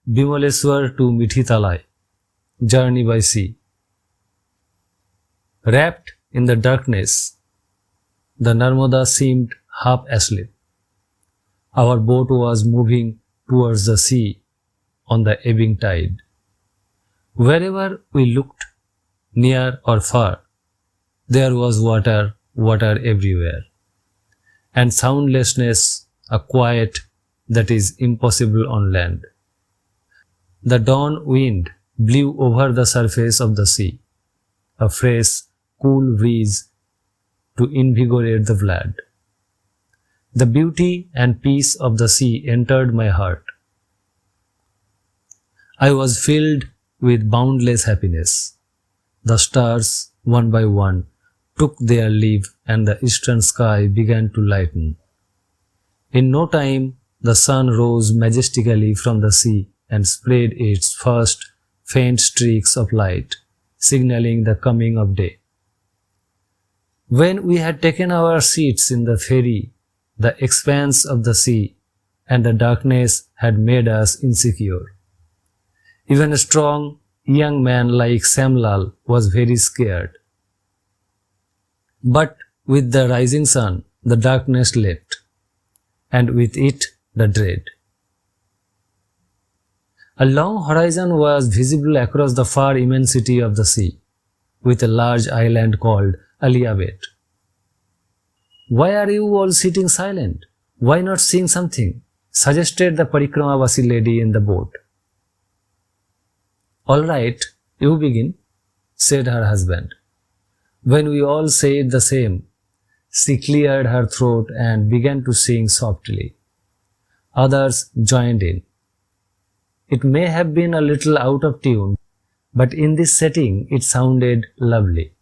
Bimaleshwar to Mithitalai, Journey by Sea. Wrapped in the darkness, the Narmada seemed half asleep. Our boat was moving towards the sea on the ebbing tide. Wherever we looked, near or far, there was water everywhere, and soundlessness, a quiet that is impossible on land. The dawn wind blew over the surface of the sea, a fresh, cool breeze to invigorate the blood. The beauty and peace of the sea entered my heart. I was filled with boundless happiness. The stars, one by one, took their leave and the eastern sky began to lighten. In no time, the sun rose majestically from the sea and spread its first faint streaks of light, signaling the coming of day. When we had taken our seats in the ferry, the expanse of the sea and the darkness had made us insecure. Even a strong young man like Samlal was very scared. But with the rising sun, the darkness left, and with it the dread. A long horizon was visible across the far immensity of the sea, with a large island called Aliyabet. "Why are you all sitting silent? Why not sing something?" suggested the Parikramavasi lady in the boat. "All right, you begin," said her husband. When we all said the same, she cleared her throat and began to sing softly. Others joined in. It may have been a little out of tune, but in this setting it sounded lovely.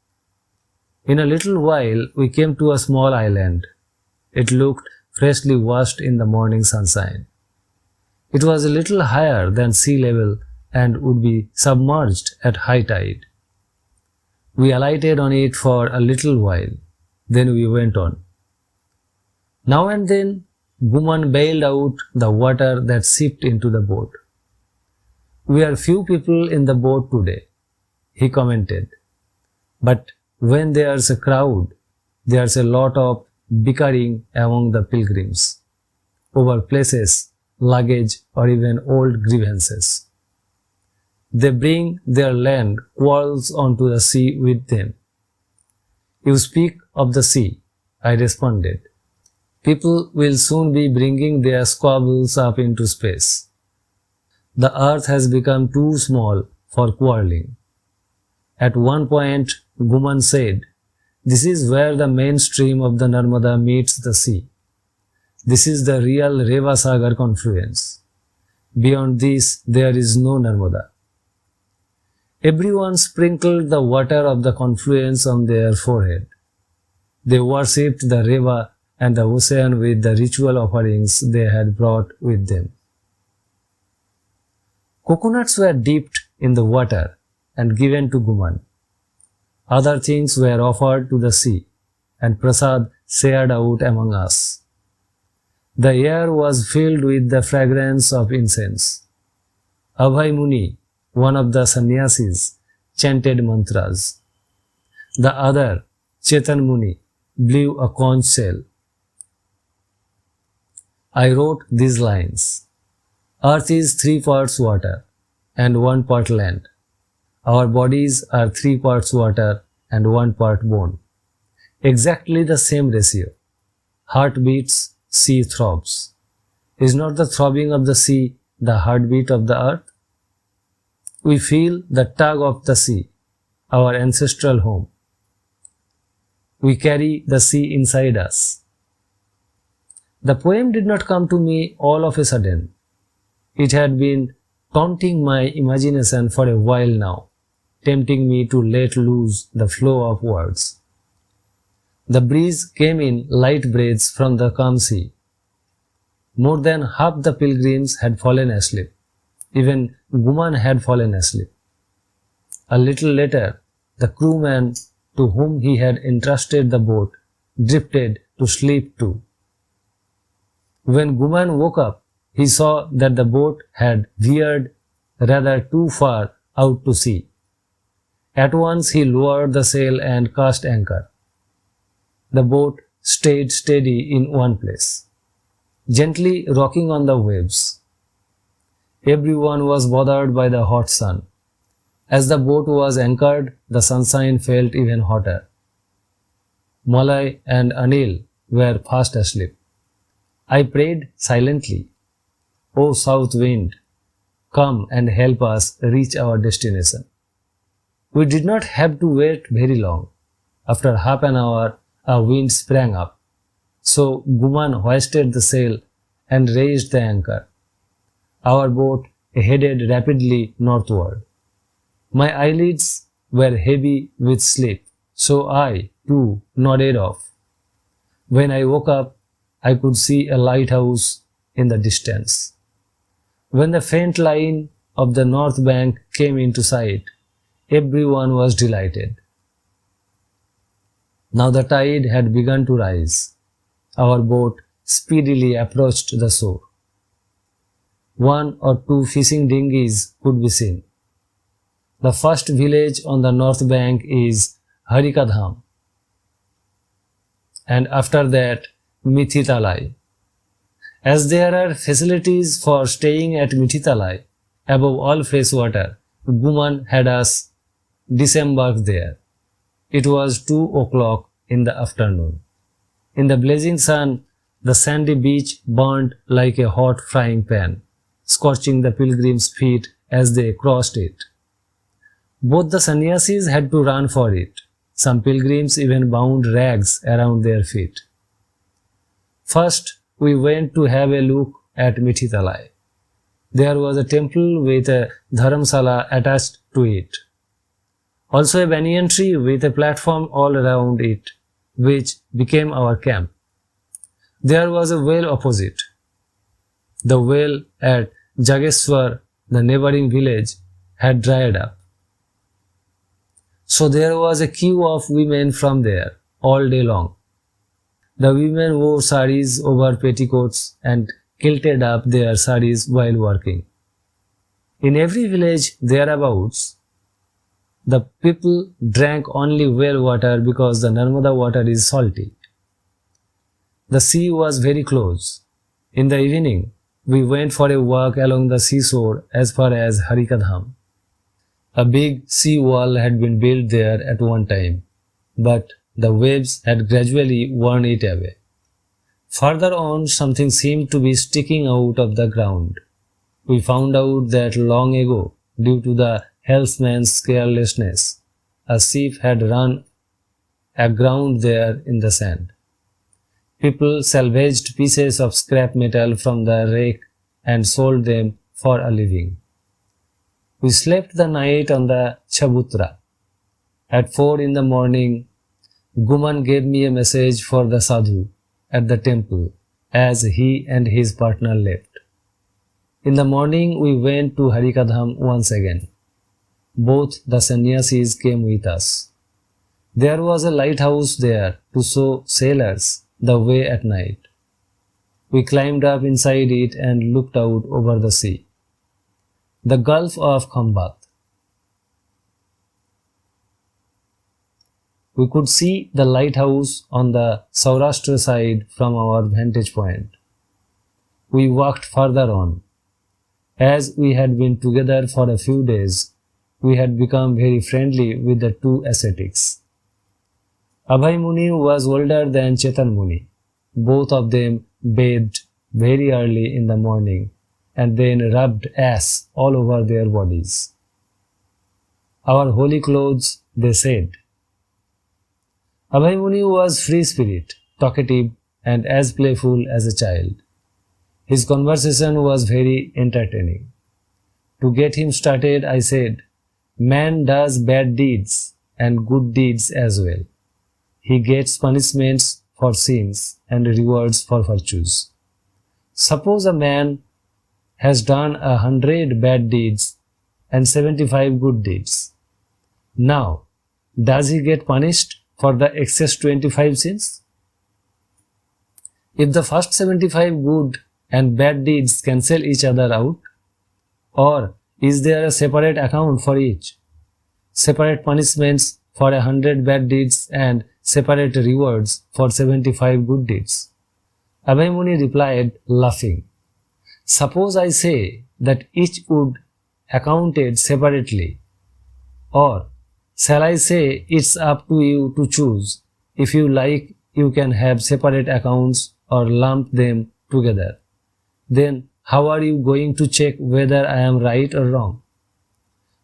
In a little while we came to a small island. It looked freshly washed in the morning sunshine. It was a little higher than sea level and would be submerged at high tide. We alighted on it for a little while, then we went on. Now and then, Guman bailed out the water that seeped into the boat. "We are few people in the boat today," he commented. "But when there's a crowd, there's a lot of bickering among the pilgrims over places, luggage, or even old grievances. They bring their land quarrels onto the sea with them." "You speak of the sea," I responded. "People will soon be bringing their squabbles up into space. The earth has become too small for quarreling." At one point, Guman said, "This is where the main stream of the Narmada meets the sea. This is the real Reva Sagar confluence. Beyond this, there is no Narmada." Everyone sprinkled the water of the confluence on their forehead. They worshipped the Reva and the ocean with the ritual offerings they had brought with them. Coconuts were dipped in the water and given to Guman. Other things were offered to the sea, and prasad shared out among us. The air was filled with the fragrance of incense. Abhay Muni, one of the sannyasis, chanted mantras. The other, Chetan Muni, blew a conch shell. I wrote these lines. "Earth is 3 parts water and 1 part land. Our bodies are 3 parts water and 1 part bone. Exactly the same ratio. Heart beats, sea throbs. Is not the throbbing of the sea the heartbeat of the earth? We feel the tug of the sea, our ancestral home. We carry the sea inside us." The poem did not come to me all of a sudden. It had been taunting my imagination for a while now, tempting me to let loose the flow of words. The breeze came in light breaths from the calm sea. More than half the pilgrims had fallen asleep. Even Guman had fallen asleep. A little later, the crewman to whom he had entrusted the boat drifted to sleep too. When Guman woke up, he saw that the boat had veered rather too far out to sea. At once he lowered the sail and cast anchor. The boat stayed steady in one place, gently rocking on the waves. Everyone was bothered by the hot sun. As the boat was anchored, the sunshine felt even hotter. Malay and Anil were fast asleep. I prayed silently, "O south wind, come and help us reach our destination." We did not have to wait very long. After half an hour, a wind sprang up. So Guman hoisted the sail and raised the anchor. Our boat headed rapidly northward. My eyelids were heavy with sleep, so I, too, nodded off. When I woke up, I could see a lighthouse in the distance. When the faint line of the north bank came into sight, everyone was delighted. Now the tide had begun to rise. Our boat speedily approached the shore. One or two fishing dinghies could be seen. The first village on the north bank is Harikadham, and after that Mithitalai. As there are facilities for staying at Mithitalai, above all fresh water, Guman had us disembark there. It was 2 o'clock in the afternoon. In the blazing sun, the sandy beach burned like a hot frying pan, scorching the pilgrims' feet as they crossed it. Both the sannyasis had to run for it. Some pilgrims even bound rags around their feet. First, we went to have a look at Mithitalai. There was a temple with a dharamsala attached to it. Also a banyan tree with a platform all around it, which became our camp. There was a well opposite. The well at Jageshwar, the neighboring village, had dried up. So there was a queue of women from there all day long. The women wore saris over petticoats and kilted up their saris while working. In every village thereabouts, the people drank only well water because the Narmada water is salty. The sea was very close. In the evening, we went for a walk along the seashore as far as Harikadham. A big sea wall had been built there at one time, but the waves had gradually worn it away. Further on, something seemed to be sticking out of the ground. We found out that long ago, due to the helmsman's carelessness, a ship had run aground there in the sand. People salvaged pieces of scrap metal from the wreck and sold them for a living. We slept the night on the chabutra. At 4 in the morning, Guman gave me a message for the sadhu at the temple as he and his partner left. In the morning, we went to Harikadham once again. Both the sannyasis came with us. There was a lighthouse there to show sailors the way at night. We climbed up inside it and looked out over the sea. The Gulf of Khambat. We could see the lighthouse on the Saurashtra side from our vantage point. We walked further on. As we had been together for a few days, we had become very friendly with the two ascetics. Abhay Muni was older than Chetan Muni. Both of them bathed very early in the morning and then rubbed ash all over their bodies. Our holy clothes, they said. Abhay Muni was free spirit, talkative, and as playful as a child. His conversation was very entertaining. To get him started, I said, "Man does bad deeds and good deeds as well. He gets punishments for sins and rewards for virtues. Suppose a man has done 100 bad deeds and 75 good deeds. Now, does he get punished for the excess 25 sins? If the first 75 good and bad deeds cancel each other out, or Is there a separate account for each? Separate punishments for 100 bad deeds and separate rewards for 75 good deeds? Abhay Muni replied, laughing, suppose I say that each would accounted separately, or shall I say it's up to you to choose? If you like, you can have separate accounts or lump them together. Then how are you going to check whether I am right or wrong?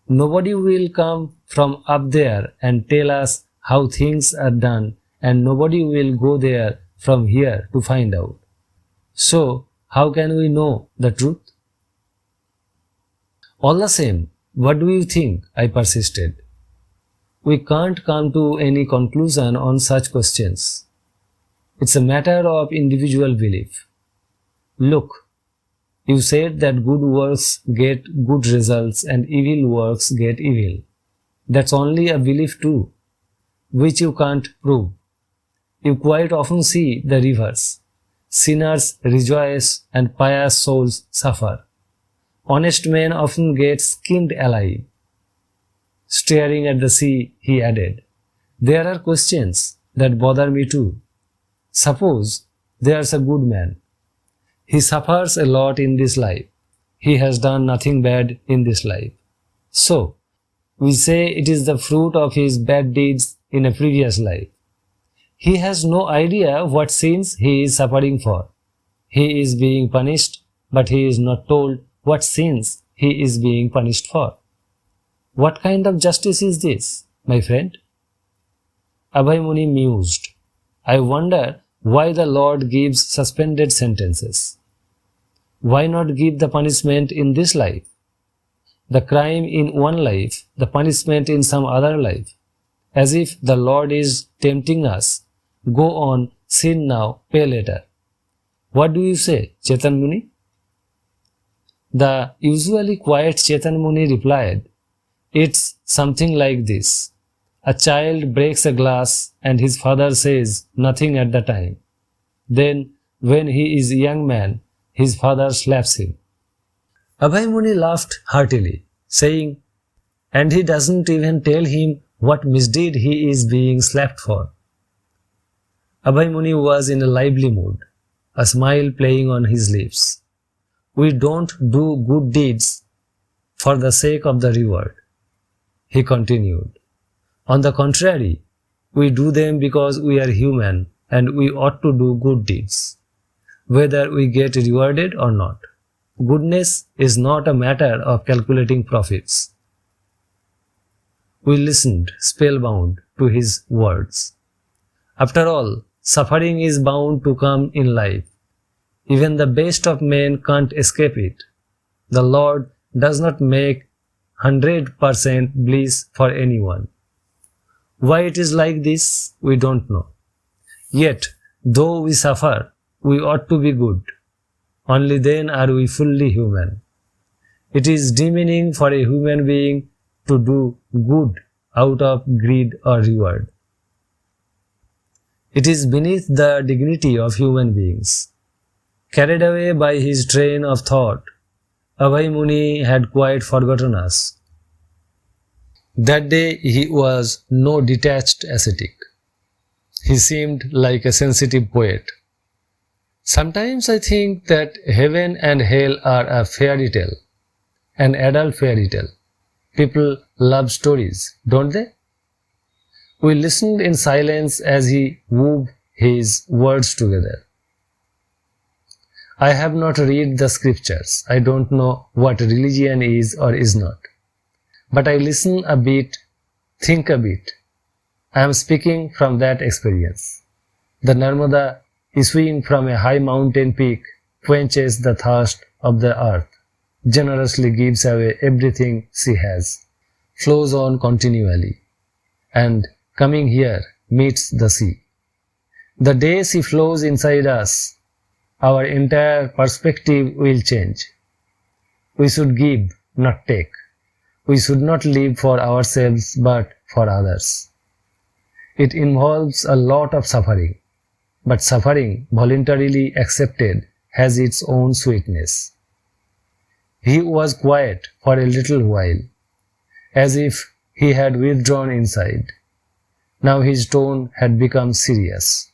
Nobody will come from up there and tell us how things are done, and nobody will go there from here to find out. So, how can we know the truth? All the same, what do you think? I persisted. We can't come to any conclusion on such questions. It's a matter of individual belief. Look, you said that good works get good results and evil works get evil. That's only a belief too, which you can't prove. You quite often see the reverse. Sinners rejoice and pious souls suffer. Honest men often get skinned alive. Staring at the sea, he added, there are questions that bother me too. Suppose there's a good man. He suffers a lot in this life. He has done nothing bad in this life. So, we say it is the fruit of his bad deeds in a previous life. He has no idea what sins he is suffering for. He is being punished, but he is not told what sins he is being punished for. What kind of justice is this, my friend? Abhay Muni mused. I wonder why the Lord gives suspended sentences. Why not give the punishment in this life? The crime in one life, the punishment in some other life. As if the Lord is tempting us. Go on, sin now, pay later. What do you say, Chetan Muni? The usually quiet Chetan Muni replied, it's something like this. A child breaks a glass and his father says nothing at the time. Then, when he is a young man, his father slaps him. Abhay Muni laughed heartily, saying, and he doesn't even tell him what misdeed he is being slapped for. Abhay Muni was in a lively mood, a smile playing on his lips. We don't do good deeds for the sake of the reward, he continued. On the contrary, we do them because we are human and we ought to do good deeds, whether we get rewarded or not. Goodness is not a matter of calculating profits. We listened, spellbound, to his words. After all, suffering is bound to come in life. Even the best of men can't escape it. The Lord does not make 100% bliss for anyone. Why it is like this, we don't know. Yet, though we suffer, we ought to be good. Only then are we fully human. It is demeaning for a human being to do good out of greed or reward. It is beneath the dignity of human beings. Carried away by his train of thought, Abhay Muni had quite forgotten us. That day he was no detached ascetic. He seemed like a sensitive poet. Sometimes I think that heaven and hell are a fairy tale, an adult fairy tale. People love stories, don't they? We listened in silence as he wove his words together. I have not read the scriptures. I don't know what religion is or is not. But I listen a bit, think a bit. I am speaking from that experience. The Narmada, issuing from a high mountain peak, quenches the thirst of the earth, generously gives away everything she has, flows on continually, and coming here meets the sea. The day she flows inside us, our entire perspective will change. We should give, not take. We should not live for ourselves but for others. It involves a lot of suffering, but suffering voluntarily accepted has its own sweetness. He was quiet for a little while, as if he had withdrawn inside. Now his tone had become serious.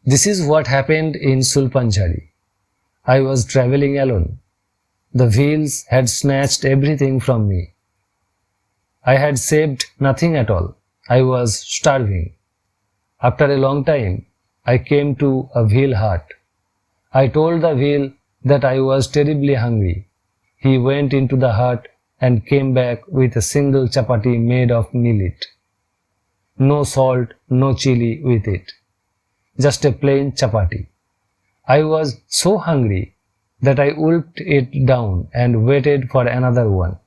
This is what happened in Sulpanjari. I was traveling alone. The wheels had snatched everything from me. I had saved nothing at all. I was starving. After a long time, I came to a wheel hut. I told the wheel that I was terribly hungry. He went into the hut and came back with a single chapati made of millet. No salt, no chili with it. Just a plain chapati. I was so hungry that I gulped it down and waited for another one.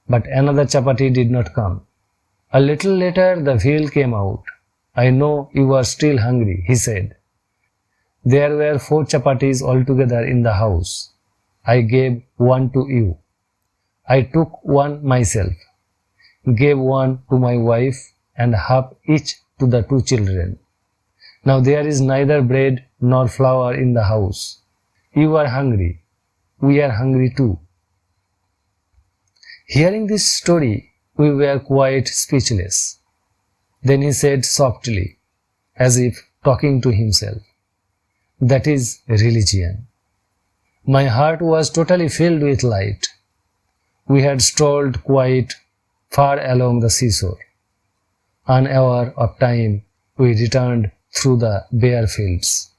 But another chapati did not come. A little later the wheel came out. I know you are still hungry, he said. There were 4 chapatis altogether in the house. I gave one to you. I took one myself, gave one to my wife, and half each to the 2 children. Now there is neither bread nor flour in the house. You are hungry. We are hungry too. Hearing this story, we were quite speechless. Then he said softly, as if talking to himself, "That is religion." My heart was totally filled with light. We had strolled quite far along the seashore. Unaware of time, we returned through the bare fields.